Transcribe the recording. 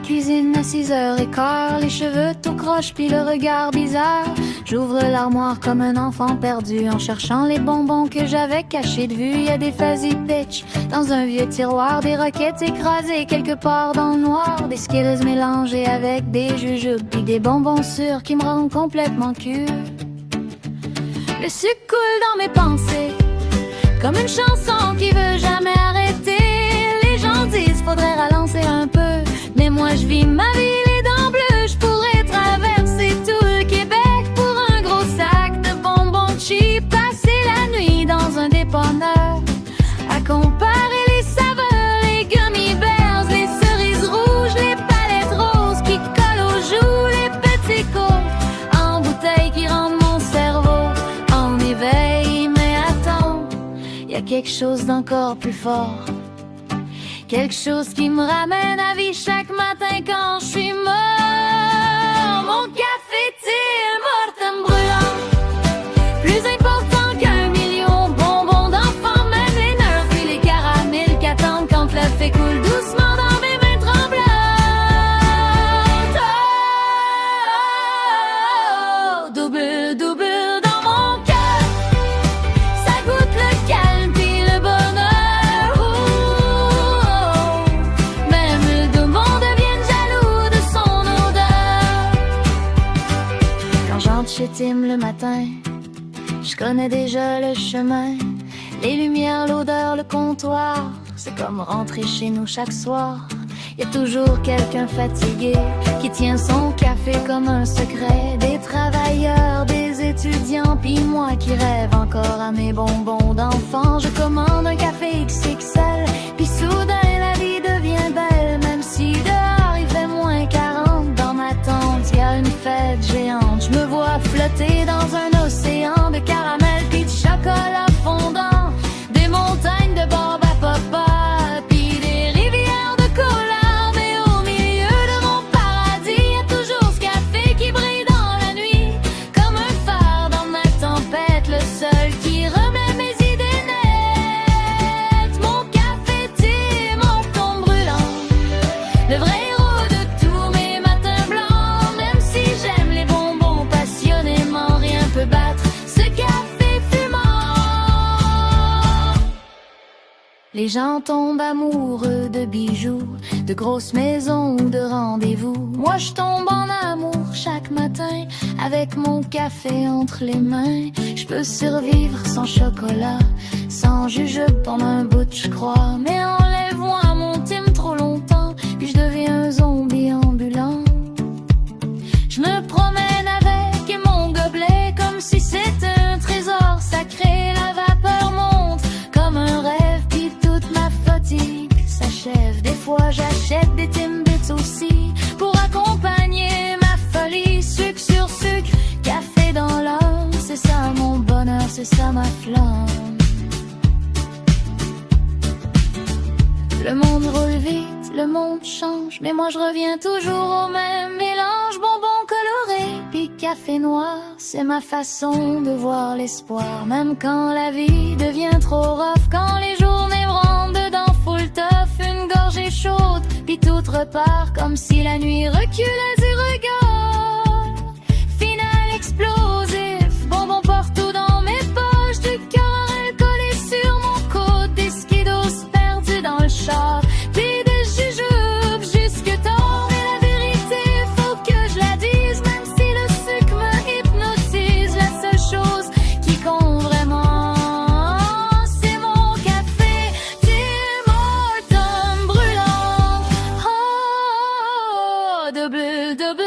cuisine à 6h15, les cheveux tout croche puis le regard bizarre. J'ouvre l'armoire comme un enfant perdu en cherchant les bonbons que j'avais cachés de vue. Y a des fuzzy pitch dans un vieux tiroir, des roquettes écrasées quelque part dans le noir, des Skittles mélangés avec des jujubes puis des bonbons sûrs qui me rendent complètement cul. Le sucre coule dans mes pensées comme une chanson qui veut jamais arrêter. Les gens disent faudrait ralentir un peu, mais moi je vis ma vie les dents bleues. Je pourrais traverser tout le Québec pour un gros sac de bonbons cheap, passer la nuit dans un dépanneur à comparer les saveurs, les gummy bears, les cerises rouges, les palettes roses qui collent aux joues, les petits cours en bouteille qui rendent mon cerveau en éveil. Mais attends, y a quelque chose d'encore plus fort, quelque chose qui me ramène à vie chaque matin quand je suis mort. Mon café Tim Hortons brûlant, plus important qu'un million bonbons d'enfants, même les nerfs et les caramels qui attendent quand le fait coule doucement dans mes mains tremblantes. Oh, double, double dans mon cœur, ça goûte le calme puis le bonheur. Oh, même le démon devient jaloux de son odeur. Quand j'entre chez Tim le matin, je connais déjà le chemin, les lumières, l'odeur, le comptoir. C'est comme rentrer chez nous chaque soir. Y a toujours quelqu'un fatigué qui tient son café comme un secret. Des travailleurs, des étudiants, pis moi qui rêve encore à mes bonbons d'enfant. Je commande un café XXL, pis soudain la vie devient belle. Même si dehors il fait moins 40, dans ma tente y a une fête géante. Je me vois flotter dans un océan de caramel pis de chocolat fondant, des montagnes de barbe à papa, pis des rivières de cola. Mais au milieu de mon paradis, y a toujours ce café qui brille dans la nuit, comme un phare dans ma tempête, le seul qui remet mes idées nettes. Mon café Tim Hortons brûlant, le vrai héros de tous mes matins blancs. Même si j'aime les bonbons passionnément, rien peut battre ce café fumant. Les gens tombent amoureux de bijoux, de grosses maisons ou de rendez-vous. Moi je tombe en amour chaque matin avec mon café entre les mains. Je peux survivre sans chocolat, sans jujube pendant un bout je crois. Mais enlève-moi mon Tim trop longtemps, puis je deviens un zombie ambulant. Je me promène avec mon gobelet comme si c'était un trésor sacré. La vapeur monte comme un rêve, puis toute ma fatigue s'achève. Des fois j'achète des Timbits aussi pour accompagner ma folie. Sucre sur sucre, café dans l'âme, c'est ça mon bonheur, c'est ça ma flamme. Le monde roule vite, le monde change, mais moi je reviens toujours au même mélange. Bonbons colorés, puis café noir, c'est ma façon de voir l'espoir. Même quand la vie devient trop rough, quand les journées me rendent dedans full tough, une gorgée chaude, puis tout repart comme si la nuit reculait du regard. Final explosif, bonbons partout dans mes poches, du caramel collé sur mon côte, des Skittles perdus dans le char, puis des jujubes jusque tard. Mais la vérité, faut que je la dise, même si le sucre me hypnotise. La seule chose qui compte vraiment, c'est mon café Tim Hortons brûlant. Oh, double, double